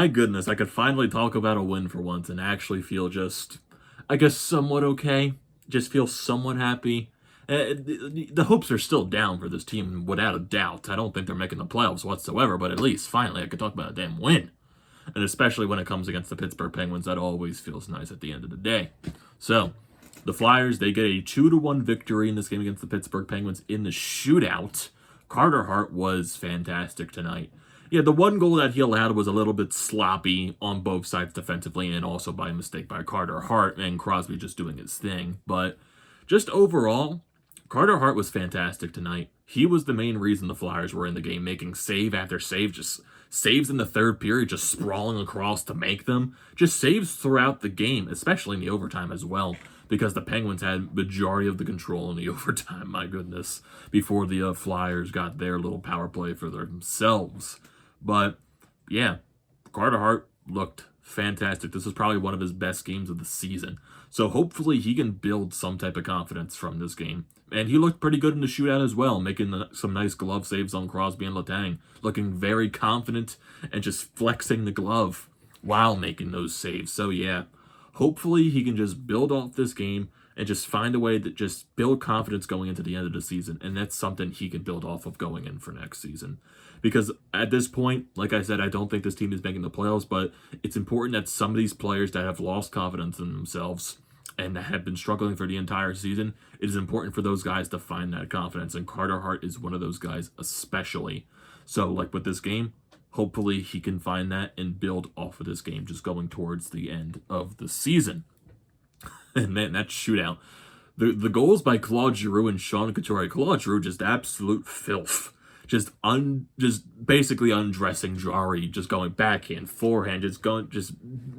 my goodness, I could finally talk about a win for once and actually feel just, I guess, somewhat okay. Just feel somewhat happy. The hopes are still down for this team, without a doubt. I don't think they're making the playoffs whatsoever, but at least, finally, I could talk about a damn win. And especially when it comes against the Pittsburgh Penguins, that always feels nice at the end of the day. So, the Flyers, they get a 2-1 victory in this game against the Pittsburgh Penguins in the shootout. Carter Hart was fantastic tonight. Yeah, the one goal that he allowed was a little bit sloppy on both sides defensively and also by mistake by Carter Hart and Crosby just doing his thing. But just overall, Carter Hart was fantastic tonight. He was the main reason the Flyers were in the game, making save after save, just saves in the third period, just sprawling across to make them. Just saves throughout the game, especially in the overtime as well, because the Penguins had majority of the control in the overtime, my goodness, before the Flyers got their little power play for themselves. But, yeah, Carter Hart looked fantastic. This was probably one of his best games of the season. So hopefully he can build some type of confidence from this game. And he looked pretty good in the shootout as well, making some nice glove saves on Crosby and Letang. Looking very confident and just flexing the glove while making those saves. So, yeah, hopefully he can just build off this game and just find a way to just build confidence going into the end of the season. And that's something he can build off of going in for next season. Because at this point, like I said, I don't think this team is making the playoffs, but it's important that some of these players that have lost confidence in themselves and that have been struggling for the entire season, it is important for those guys to find that confidence. And Carter Hart is one of those guys especially. So like with this game, hopefully he can find that and build off of this game just going towards the end of the season. And man, that shootout. The goals by Claude Giroux and Sean Couturier. Claude Giroux just absolute filth. Just basically undressing Jari, just going backhand, forehand, just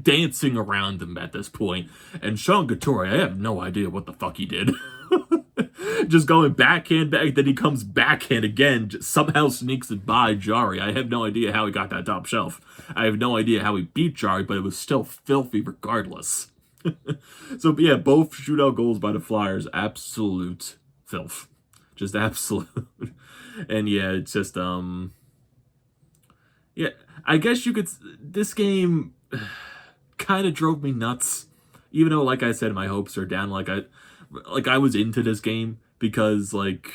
dancing around him at this point. And Sean Couturier, I have no idea what the fuck he did. Just going backhand, then he comes backhand again, just somehow sneaks it by Jari. I have no idea how he got that top shelf. I have no idea how he beat Jari, but it was still filthy regardless. So, yeah, both shootout goals by the Flyers, absolute filth. Just absolute. And, yeah, it's just, yeah, I guess you could, this game kind of drove me nuts. Even though, like I said, my hopes are down. Like I was into this game because, like,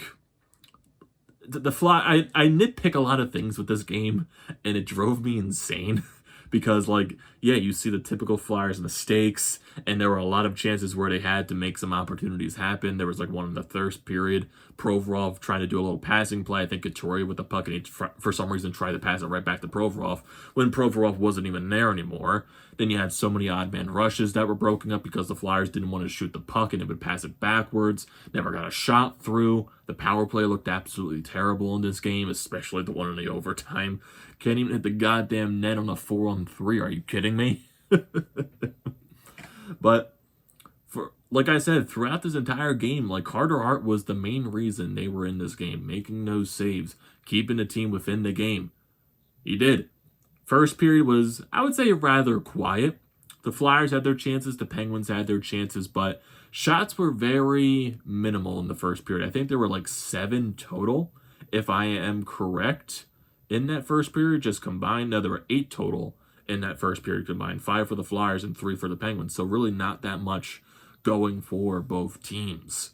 I nitpick a lot of things with this game, and it drove me insane. Because, like, yeah, you see the typical Flyers mistakes, and there were a lot of chances where they had to make some opportunities happen. There was, like, one in the third period, Provorov trying to do a little passing play. I think Couturier with the puck, and he, for some reason, tried to pass it right back to Provorov when Provorov wasn't even there anymore. Then you had so many odd man rushes that were broken up because the Flyers didn't want to shoot the puck, and it would pass it backwards. Never got a shot through. The power play looked absolutely terrible in this game, especially the one in the overtime. Can't even hit the goddamn net on a 4-on-3. Are you kidding me? But, like I said, throughout this entire game, like, Carter Hart was the main reason they were in this game, making those saves, keeping the team within the game. He did. First period was, I would say, rather quiet. The Flyers had their chances, the Penguins had their chances, but shots were very minimal in the first period. I think there were like 7 total, if I am correct, in that first period, just combined. No, there were 8 total in that first period combined, 5 for the Flyers and 3 for the Penguins. So really not that much going for both teams.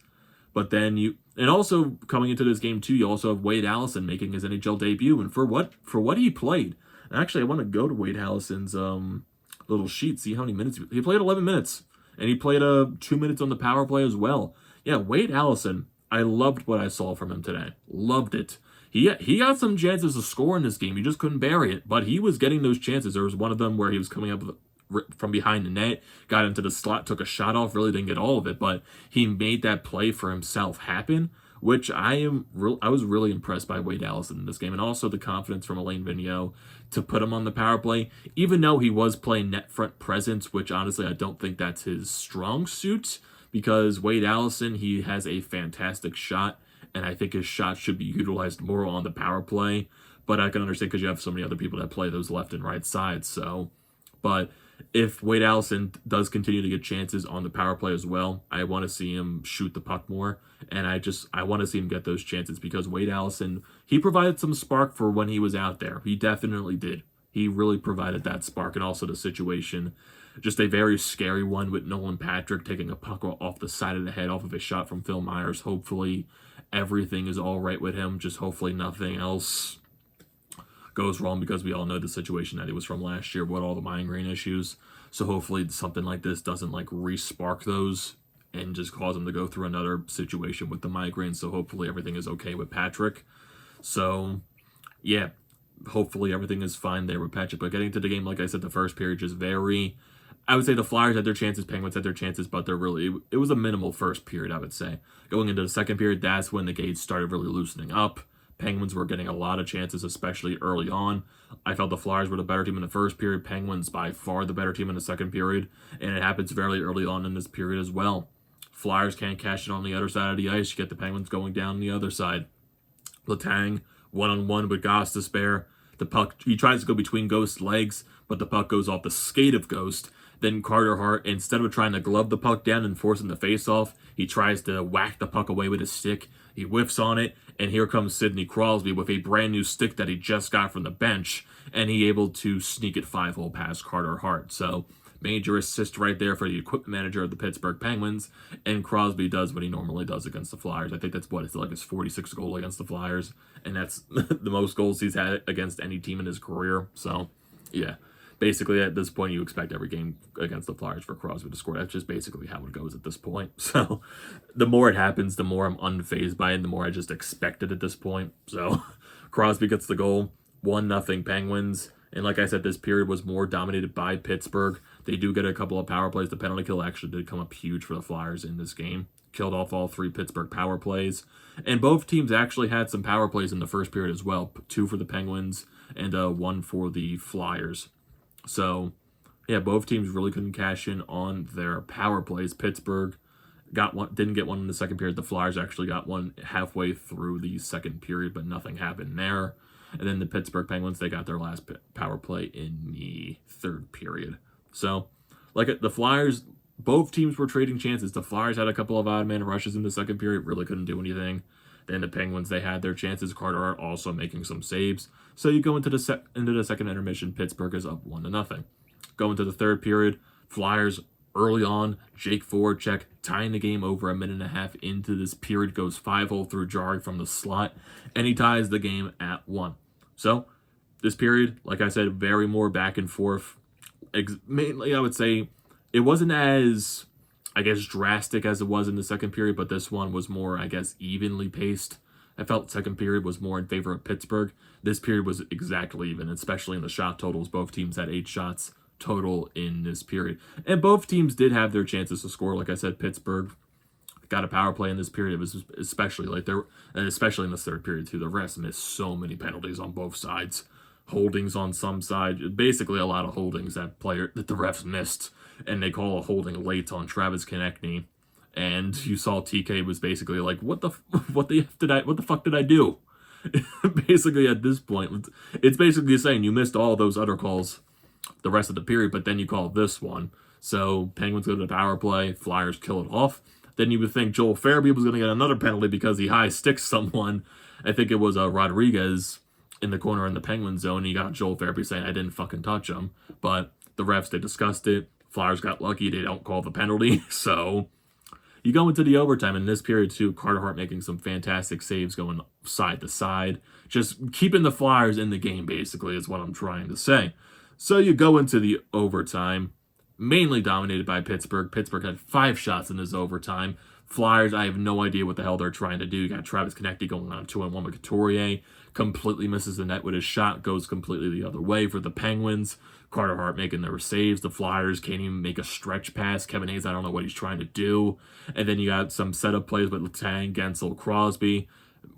But then and also coming into this game too, you also have Wade Allison making his NHL debut, and for what he played. And actually, I want to go to Wade Allison's little sheet, see how many minutes he played. 11 minutes, and he played 2 minutes on the power play as well. Yeah, Wade Allison, I loved what I saw from him today. Loved it. He got some chances to score in this game. He just couldn't bury it, but he was getting those chances. There was one of them where he was coming up from behind the net, got into the slot, took a shot off, really didn't get all of it, but he made that play for himself happen, which I was really impressed by Wade Allison in this game, and also the confidence from Alain Vigneault to put him on the power play, even though he was playing net front presence, which honestly I don't think that's his strong suit, because Wade Allison, he has a fantastic shot, and I think his shot should be utilized more on the power play, but I can understand because you have so many other people that play those left and right sides, so, but if Wade Allison does continue to get chances on the power play as well, I want to see him shoot the puck more, and I want to see him get those chances because Wade Allison, he provided some spark for when he was out there. He definitely did. He really provided that spark, and also the situation, just a very scary one with Nolan Patrick taking a puck off the side of the head off of a shot from Phil Myers. Hopefully everything is all right with him. Just hopefully nothing else goes wrong, because we all know the situation that he was from last year with all the migraine issues. So hopefully something like this doesn't like re-spark those and just cause him to go through another situation with the migraine. So hopefully everything is okay with Patrick. So yeah, hopefully everything is fine there with Patrick. But getting to the game, like I said, the first period just very, I would say the Flyers had their chances, Penguins had their chances, but it was a minimal first period, I would say. Going into the second period, that's when the gates started really loosening up. Penguins were getting a lot of chances, especially early on. I felt the Flyers were the better team in the first period. Penguins by far the better team in the second period. And it happens very early on in this period as well. Flyers can't cash it on the other side of the ice. You get the Penguins going down the other side. Letang, one-on-one with Goss to spare. The puck, he tries to go between Ghost's legs, but the puck goes off the skate of Ghost. Then Carter Hart, instead of trying to glove the puck down and forcing the face-off, he tries to whack the puck away with his stick. He whiffs on it, and here comes Sidney Crosby with a brand new stick that he just got from the bench, and he able to sneak it 5-hole past Carter Hart. So major assist right there for the equipment manager of the Pittsburgh Penguins, and Crosby does what he normally does against the Flyers. I think that's it's like his 46th goal against the Flyers, and that's the most goals he's had against any team in his career. So yeah, basically at this point you expect every game against the Flyers for Crosby to score. That's just basically how it goes at this point. So the more it happens, the more I'm unfazed by it, and the more I just expect it at this point. So Crosby gets the goal, 1-0 Penguins. And like I said, this period was more dominated by Pittsburgh. They do get a couple of power plays. The penalty kill actually did come up huge for the Flyers in this game. Killed off all 3 Pittsburgh power plays. And both teams actually had some power plays in the first period as well. 2 for the Penguins and 1 for the Flyers. So, yeah, both teams really couldn't cash in on their power plays. Pittsburgh didn't get one in the second period. The Flyers actually got one halfway through the second period, but nothing happened there. And then the Pittsburgh Penguins, they got their last power play in the third period. So, like the Flyers, both teams were trading chances. The Flyers had a couple of odd man rushes in the second period, really couldn't do anything. Then the Penguins, they had their chances. Carter Hart also making some saves. So you go into the second intermission, Pittsburgh is up 1-0. Go into the third period, Flyers early on, Jake Voracek tying the game over a minute and a half into this period, goes 5-hole through Jari from the slot, and he ties the game at 1. So this period, like I said, very more back and forth. Mainly, I would say it wasn't as, I guess, drastic as it was in the second period, but this one was more, I guess, evenly paced. I felt the second period was more in favor of Pittsburgh. This period was exactly even, especially in the shot totals. Both teams had 8 shots total in this period. And both teams did have their chances to score. Like I said, Pittsburgh got a power play in this period. It was especially like there, and especially in the third period too. The refs missed so many penalties on both sides. Holdings on some side, basically a lot of holdings that the refs missed, and they call a holding late on Travis Konechny. And you saw TK was basically like, what the fuck did I do? Basically at this point, it's basically saying you missed all those other calls the rest of the period, but then you call this one. So Penguins go to the power play, Flyers kill it off. Then you would think Joel Farabee was going to get another penalty because he high sticks someone. I think it was Rodriguez in the corner in the Penguin zone. He got Joel Farabee saying, I didn't fucking touch him. But the refs, they discussed it. Flyers got lucky. They don't call the penalty. So you go into the overtime in this period too. Carter Hart making some fantastic saves going side to side. Just keeping the Flyers in the game, basically, is what I'm trying to say. So you go into the overtime, mainly dominated by Pittsburgh. Pittsburgh had 5 shots in this overtime. Flyers, I have no idea what the hell they're trying to do. You got Travis Konechny going on 2-on-1 with Couturier. Completely misses the net with his shot. Goes completely the other way for the Penguins. Carter Hart making their saves. The Flyers can't even make a stretch pass. Kevin Hayes, I don't know what he's trying to do. And then you got some setup plays with Letang, Gensel, Crosby.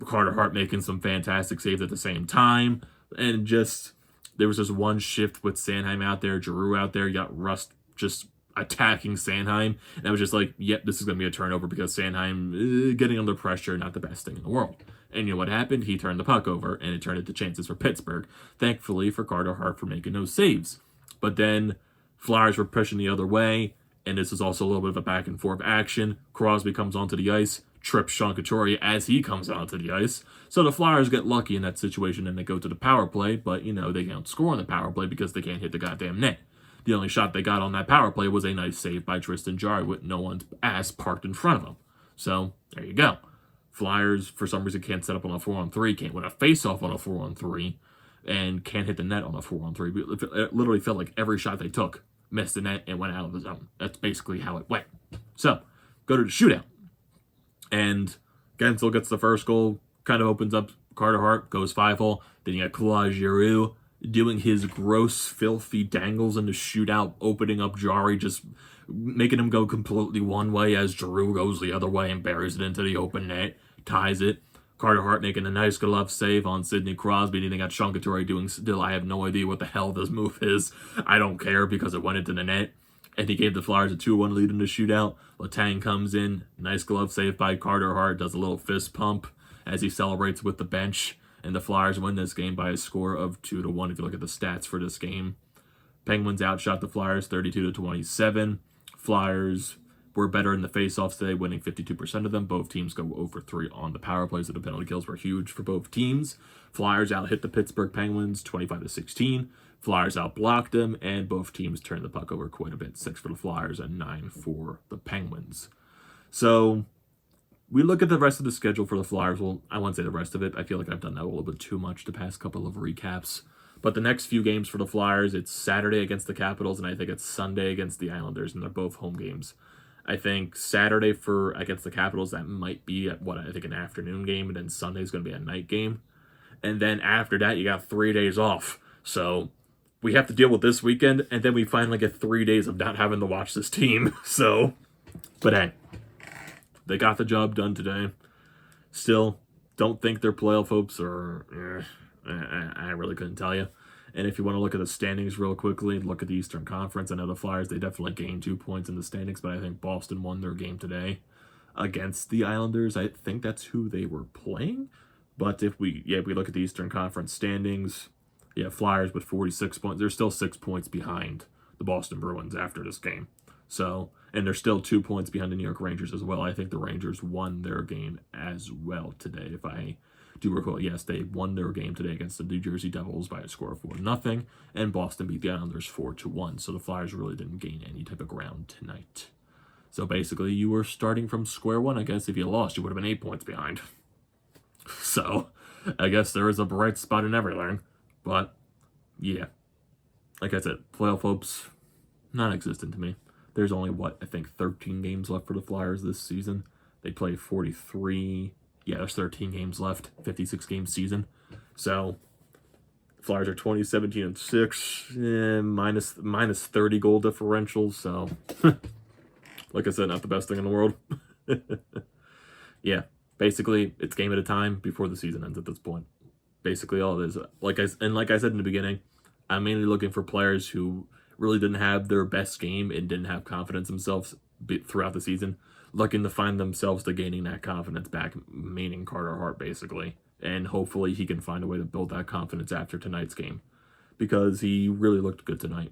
Carter Hart making some fantastic saves at the same time. And just, there was just one shift with Sanheim out there, Giroux out there. You got Rust just attacking Sanheim. And I was just like, yep, this is going to be a turnover because Sanheim getting under pressure, not the best thing in the world. And you know what happened? He turned the puck over, and it turned into chances for Pittsburgh. Thankfully for Carter Hart for making those saves. But then Flyers were pushing the other way, and this is also a little bit of a back and forth action. Crosby comes onto the ice, trips Sean Couturier as he comes onto the ice. So the Flyers get lucky in that situation and they go to the power play, but, they can't score on the power play because they can't hit the goddamn net. The only shot they got on that power play was a nice save by Tristan Jarry with no one's ass parked in front of him. So, there you go. Flyers, for some reason, can't set up on a 4-on-3, can't win a face-off on a 4-on-3, and can't hit the net on a 4-on-3. It literally felt like every shot they took missed the net and went out of the zone. That's basically how it went. So, go to the shootout. And Gensel gets the first goal, kind of opens up Carter Hart, goes 5-hole. Then you got Claude Giroux doing his gross, filthy dangles in the shootout, opening up Jarry, just making him go completely one way as Giroux goes the other way and buries it into the open net, ties it. Carter Hart making a nice glove save on Sidney Crosby. And they got Sean Couturier doing still, I have no idea what the hell this move is. I don't care because it went into the net. And he gave the Flyers a 2-1 lead in the shootout. Letang comes in, nice glove save by Carter Hart, does a little fist pump as he celebrates with the bench. And the Flyers win this game by a score of 2-1 if you look at the stats for this game. Penguins outshot the Flyers 32-27. Flyers were better in the faceoffs today, winning 52% of them. Both teams go over 3 on the power plays, so the penalty kills were huge for both teams. Flyers out-hit the Pittsburgh Penguins 25-16. Flyers outblocked them, and both teams turned the puck over quite a bit. 6 for the Flyers and 9 for the Penguins. So, we look at the rest of the schedule for the Flyers. Well, I won't say the rest of it. I feel like I've done that a little bit too much the past couple of recaps. But the next few games for the Flyers, it's Saturday against the Capitals, and I think it's Sunday against the Islanders, and they're both home games. I think Saturday against the Capitals, that might be an afternoon game, and then Sunday's going to be a night game. And then after that, you got 3 days off. So we have to deal with this weekend, and then we finally get 3 days of not having to watch this team. So, but hey, they got the job done today. Still, don't think their playoff hopes are... I really couldn't tell you. And if you want to look at the standings real quickly, look at the Eastern Conference. I know the Flyers, they definitely gained 2 points in the standings, but I think Boston won their game today against the Islanders. I think that's who they were playing. But if we look at the Eastern Conference standings, Flyers with 46 points. They're still 6 points behind the Boston Bruins after this game. So, and they're still 2 points behind the New York Rangers as well. I think the Rangers won their game as well today, if I do recall. Yes, they won their game today against the New Jersey Devils by a score of 4-0, and Boston beat the Islanders 4-1. So the Flyers really didn't gain any type of ground tonight. So basically, you were starting from square one. I guess if you lost, you would have been 8 points behind. So I guess there is a bright spot in everything. But yeah, like I said, playoff hopes non-existent to me. There's only 13 games left for the Flyers this season. They play 43. Yeah, there's 13 games left, 56-game season. So, Flyers are 20-17-6, minus 30 goal differential. So, like I said, not the best thing in the world. Yeah, basically, it's game at a time before the season ends at this point. Basically, all it is. Like I said in the beginning, I'm mainly looking for players who really didn't have their best game and didn't have confidence themselves throughout the season, looking to find themselves to gaining that confidence back, meaning Carter Hart, basically. And hopefully he can find a way to build that confidence after tonight's game, because he really looked good tonight.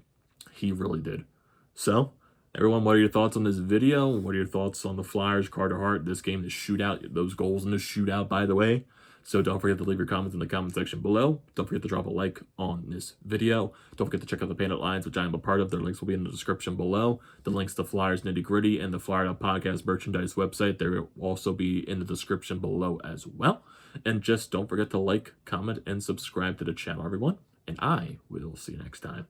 He really did. So, everyone, what are your thoughts on this video? What are your thoughts on the Flyers, Carter Hart, this game, the shootout, those goals in the shootout, by the way? So don't forget to leave your comments in the comment section below. Don't forget to drop a like on this video. Don't forget to check out the Painted Lines, which I am a part of. Their links will be in the description below. The links to Flyers Nitty Gritty and the Flyer Podcast merchandise website, they will also be in the description below as well. And just don't forget to like, comment, and subscribe to the channel, everyone. And I will see you next time.